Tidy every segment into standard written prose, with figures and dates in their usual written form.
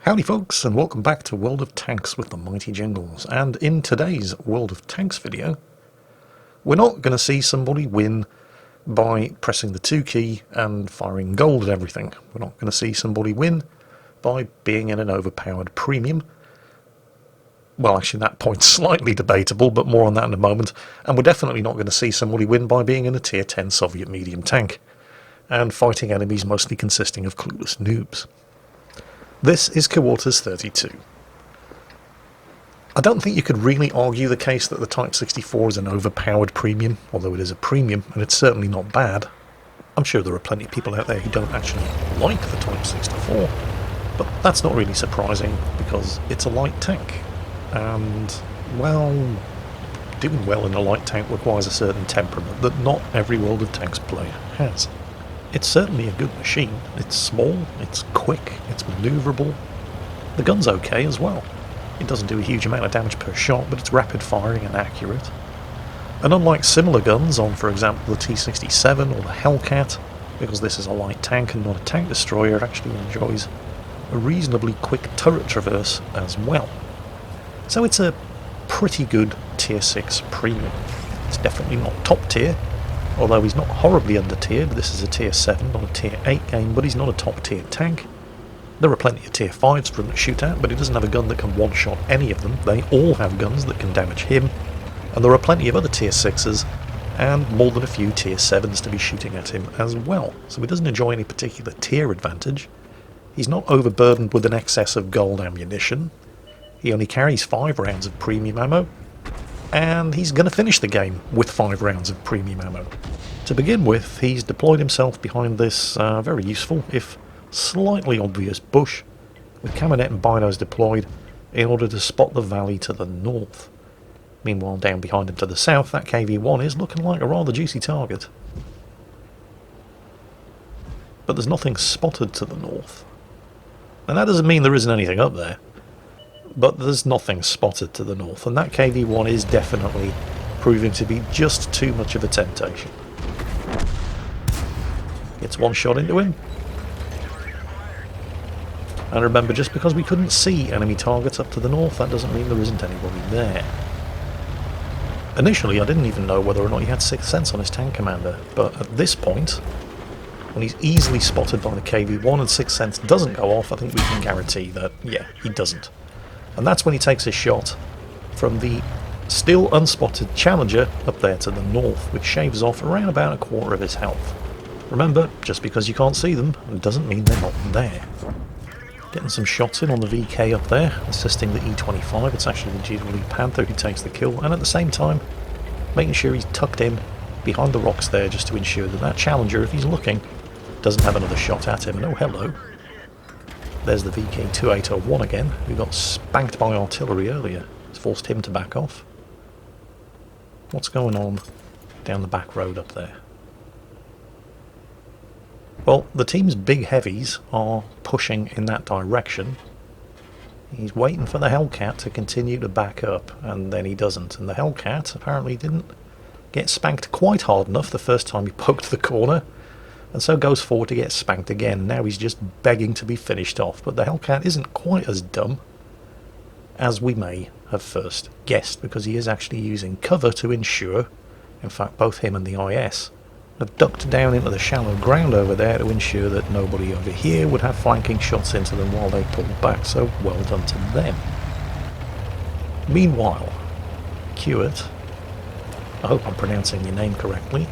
Howdy folks, and welcome back to World of Tanks with the mighty Jingles. And in today's World of Tanks video, we're not going to see somebody win by pressing the 2 key and firing gold at everything. We're not going to see somebody win by being in an overpowered premium. Well, actually that point's slightly debatable, but more on that in a moment. And we're definitely not going to see somebody win by being in a tier 10 Soviet medium tank and fighting enemies mostly consisting of clueless noobs. This is Quarters 32. I don't think you could really argue the case that the Type 64 is an overpowered premium, although it is a premium, and it's certainly not bad. I'm sure there are plenty of people out there who don't actually like the Type 64, but that's not really surprising because it's a light tank. And, well, doing well in a light tank requires a certain temperament that not every World of Tanks player has. It's certainly a good machine. It's small, it's quick, it's manoeuvrable. The gun's okay as well. It doesn't do a huge amount of damage per shot, but it's rapid firing and accurate. And unlike similar guns on, for example, the T-67 or the Hellcat, because this is a light tank and not a tank destroyer, it actually enjoys a reasonably quick turret traverse as well. So it's a pretty good Tier 6 premium. It's definitely not top tier, although he's not horribly under-tiered. This is a Tier 7, not a Tier 8 game, but he's not a top-tier tank. There are plenty of Tier 5s for him to shoot at, but he doesn't have a gun that can one-shot any of them. They all have guns that can damage him, and there are plenty of other Tier 6s, and more than a few Tier 7s to be shooting at him as well. So he doesn't enjoy any particular tier advantage. He's not overburdened with an excess of gold ammunition. He only carries 5 rounds of premium ammo, and he's going to finish the game with 5 rounds of premium ammo. To begin with, he's deployed himself behind this very useful, if slightly obvious, bush, with Camanet and binos deployed in order to spot the valley to the north. Meanwhile, down behind him to the south, that KV-1 is looking like a rather juicy target. But there's nothing spotted to the north. And that doesn't mean there isn't anything up there. But there's nothing spotted to the north, and that KV-1 is definitely proving to be just too much of a temptation. Gets one shot into him. And remember, just because we couldn't see enemy targets up to the north, that doesn't mean there isn't anybody there. Initially, I didn't even know whether or not he had 6th Sense on his tank commander, but at this point, when he's easily spotted by the KV-1 and 6th Sense doesn't go off, I think we can guarantee that, yeah, he doesn't. And that's when he takes his shot from the still unspotted Challenger up there to the north, which shaves off around about a quarter of his health. Remember, just because you can't see them, it doesn't mean they're not there. Getting some shots in on the VK up there, assisting the E25. It's actually the GDDR5 Panther who takes the kill, and at the same time, making sure he's tucked in behind the rocks there just to ensure that that Challenger, if he's looking, doesn't have another shot at him. And oh, hello. There's the VK2801 again, who got spanked by artillery earlier. It's forced him to back off. What's going on down the back road up there? Well, the team's big heavies are pushing in that direction. He's waiting for the Hellcat to continue to back up, and then he doesn't. And the Hellcat apparently didn't get spanked quite hard enough the first time he poked the corner, and so goes forward to get spanked again. Now he's just begging to be finished off, but the Hellcat isn't quite as dumb as we may have first guessed, because he is actually using cover to ensure, in fact both him and the IS have ducked down into the shallow ground over there to ensure that nobody over here would have flanking shots into them while they pulled back, so well done to them. Meanwhile, Hewitt, I hope I'm pronouncing your name correctly,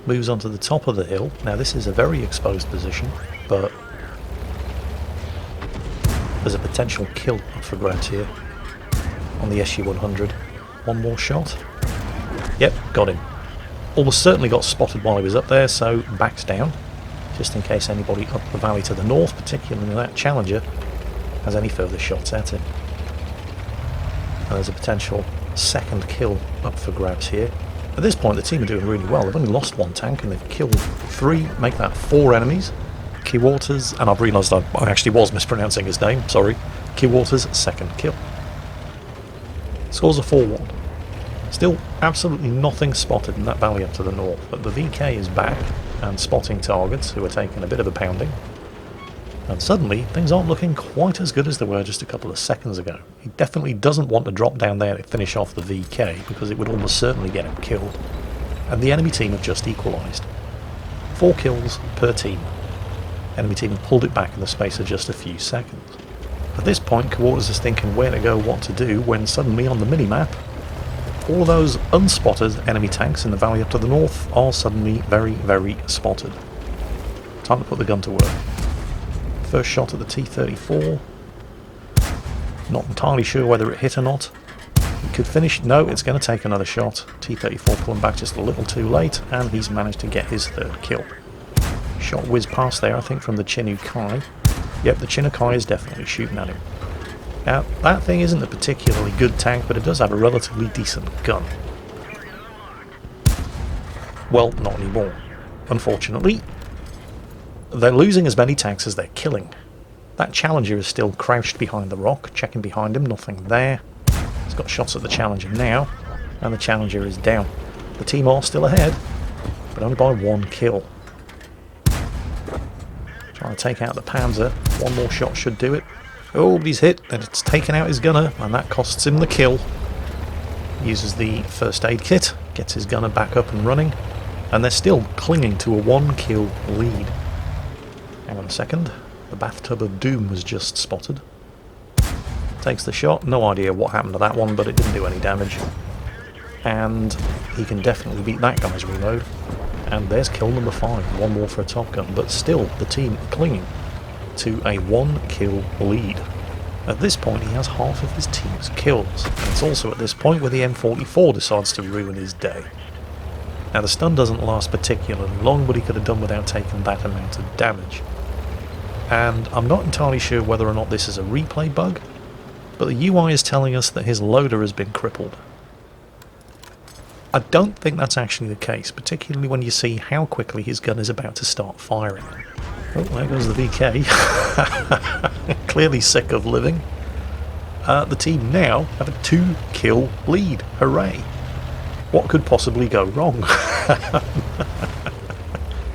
moves onto the top of the hill. Now this is a very exposed position, but there's a potential kill up for grabs here on the SU-100. One more shot. Yep, got him. Almost certainly got spotted while he was up there, so backs down, just in case anybody up the valley to the north, particularly that Challenger, has any further shots at him. And there's a potential second kill up for grabs here. At this point the team are doing really well. They've only lost 1 tank and they've killed 3, make that 4 enemies. Keywaters, and I've realised I actually was mispronouncing his name, sorry. Keywaters' second kill. Scores a 4-1. Still absolutely nothing spotted in that valley up to the north, but the VK is back and spotting targets who are taking a bit of a pounding. And suddenly, things aren't looking quite as good as they were just a couple of seconds ago. He definitely doesn't want to drop down there to finish off the VK, because it would almost certainly get him killed. And the enemy team have just equalised. 4 kills per team. Enemy team pulled it back in the space of just a few seconds. At this point, Quarters is thinking where to go, what to do, when suddenly on the minimap, all of those unspotted enemy tanks in the valley up to the north are suddenly very, very spotted. Time to put the gun to work. First shot at the T-34. Not entirely sure whether it hit or not. He could finish. No, it's going to take another shot. T-34 pulling back just a little too late, and he's managed to get his 3rd kill. Shot whizzed past there, I think, from the Chinook Kai. Yep, the Chinook Kai is definitely shooting at him. Now, that thing isn't a particularly good tank, but it does have a relatively decent gun. Well, not anymore. Unfortunately, they're losing as many tanks as they're killing. That Challenger is still crouched behind the rock, checking behind him, nothing there. He's got shots at the Challenger now, and the Challenger is down. The team are still ahead, but only by 1 kill. Trying to take out the Panzer. 1 more shot should do it. Oh, but he's hit, and it's taken out his gunner, and that costs him the kill. Uses the first aid kit, gets his gunner back up and running, and they're still clinging to a 1 kill lead. Hang on a second, the bathtub of doom was just spotted. Takes the shot, no idea what happened to that one, but it didn't do any damage. And he can definitely beat that guy's reload. And there's kill number 5, 1 more for a Top Gun, but still the team clinging to a 1 kill lead. At this point he has half of his team's kills, and it's also at this point where the M44 decides to ruin his day. Now the stun doesn't last particularly long, but he could have done without taking that amount of damage. And I'm not entirely sure whether or not this is a replay bug, but the UI is telling us that his loader has been crippled. I don't think that's actually the case, particularly when you see how quickly his gun is about to start firing. Oh, there goes the VK. Clearly sick of living. The team now have a 2 kill lead. Hooray! What could possibly go wrong?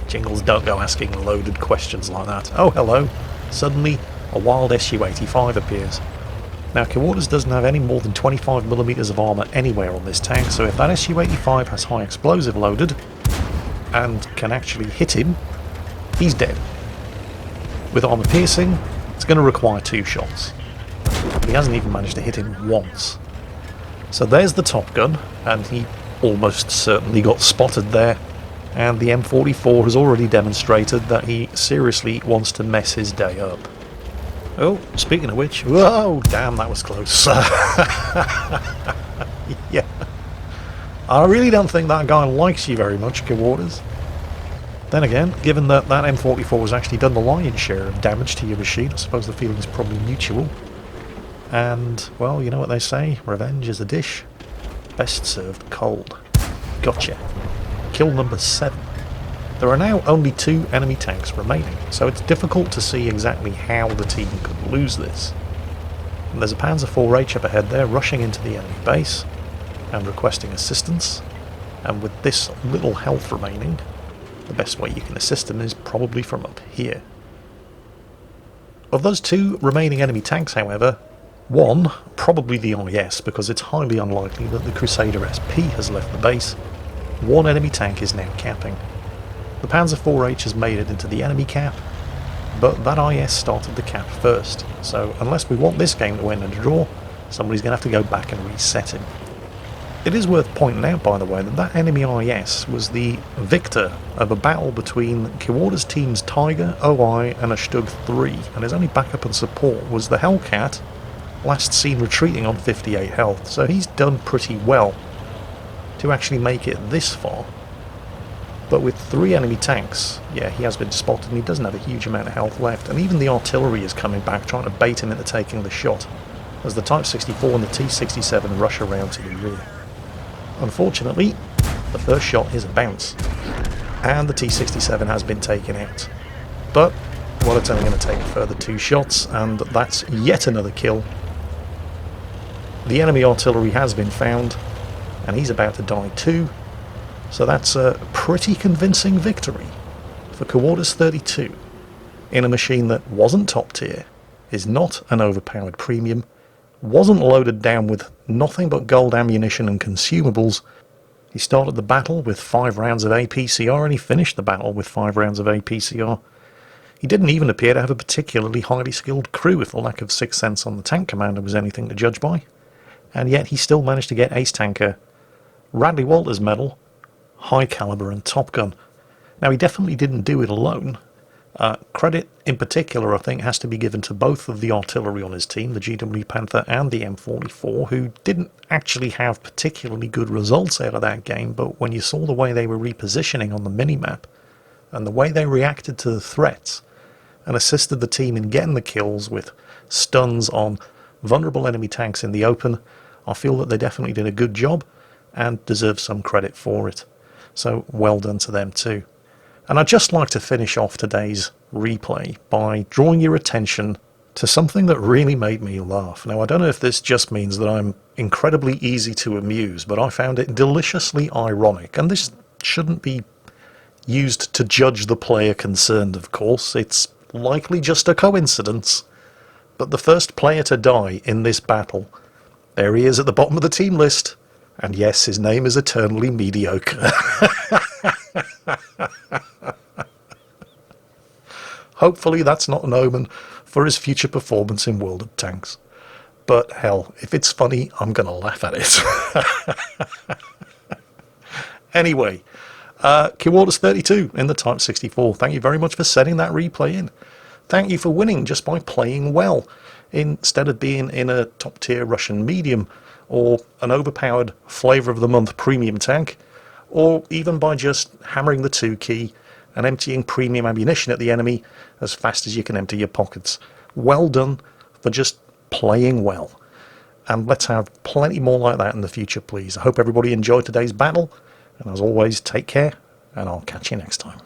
Jingles, don't go asking loaded questions like that. Oh, hello. Suddenly, a wild Su-85 appears. Now, Quarters doesn't have any more than 25mm of armour anywhere on this tank, so if that Su-85 has high explosive loaded and can actually hit him, he's dead. With armour piercing, it's going to require 2 shots. But he hasn't even managed to hit him once. So there's the Top Gun, and he almost certainly got spotted there. And the M44 has already demonstrated that he seriously wants to mess his day up. Oh, speaking of which, whoa, damn, that was close. Yeah. I really don't think that guy likes you very much, Quarters. Then again, given that that M44 has actually done the lion's share of damage to your machine, I suppose the feeling is probably mutual. And, well, you know what they say, revenge is a dish best served cold. Gotcha. Kill number 7. There are now only 2 enemy tanks remaining, so it's difficult to see exactly how the team could lose this. And there's a Panzer IV-H up ahead there, rushing into the enemy base and requesting assistance, and with this little health remaining, the best way you can assist him is probably from up here. Of those 2 remaining enemy tanks, however, one, probably the IS, because it's highly unlikely that the Crusader SP has left the base. 1 enemy tank is now capping. The Panzer IV-H has made it into the enemy cap, but that IS started the cap first, so unless we want this game to end in a draw, somebody's going to have to go back and reset him. It is worth pointing out, by the way, that that enemy IS was the victor of a battle between Quarters team's Tiger, OI and a Stug 3, and his only backup and support was the Hellcat, last seen retreating on 58 health, so he's done pretty well to actually make it this far. But with 3 enemy tanks, yeah, he has been spotted and he doesn't have a huge amount of health left, and even the artillery is coming back trying to bait him into taking the shot, as the Type 64 and the T-67 rush around to the rear. Unfortunately, the first shot is a bounce, and the T-67 has been taken out. But, well, it's only going to take a further 2 shots, and that's yet another kill. The enemy artillery has been found, and he's about to die too, so that's a pretty convincing victory for Quarters 32 in a machine that wasn't top tier, is not an overpowered premium, wasn't loaded down with nothing but gold ammunition and consumables. He started the battle with 5 rounds of APCR and he finished the battle with 5 rounds of APCR. He didn't even appear to have a particularly highly skilled crew if the lack of 6th sense on the tank commander was anything to judge by. And yet he still managed to get Ace Tanker, Radley Walters Medal, High Caliber and Top Gun. Now he definitely didn't do it alone. Credit in particular I think has to be given to both of the artillery on his team, the GW Panther and the M44, who didn't actually have particularly good results out of that game, but when you saw the way they were repositioning on the minimap and the way they reacted to the threats and assisted the team in getting the kills with stuns on vulnerable enemy tanks in the open, I feel that they definitely did a good job and deserve some credit for it. So well done to them too. And I'd just like to finish off today's replay by drawing your attention to something that really made me laugh. Now, I don't know if this just means that I'm incredibly easy to amuse, but I found it deliciously ironic. And this shouldn't be used to judge the player concerned, of course. It's likely just a coincidence. But the first player to die in this battle, there he is at the bottom of the team list. And yes, his name is eternally mediocre. Hopefully that's not an omen for his future performance in World of Tanks. But hell, if it's funny, I'm going to laugh at it. Anyway, Keyorders32 in the Type 64. Thank you very much for sending that replay in. Thank you for winning just by playing well, instead of being in a top tier Russian medium, or an overpowered flavour of the month premium tank, or even by just hammering the 2 key and emptying premium ammunition at the enemy as fast as you can empty your pockets. Well done for just playing well. And let's have plenty more like that in the future, please. I hope everybody enjoyed today's battle, and as always, take care, and I'll catch you next time.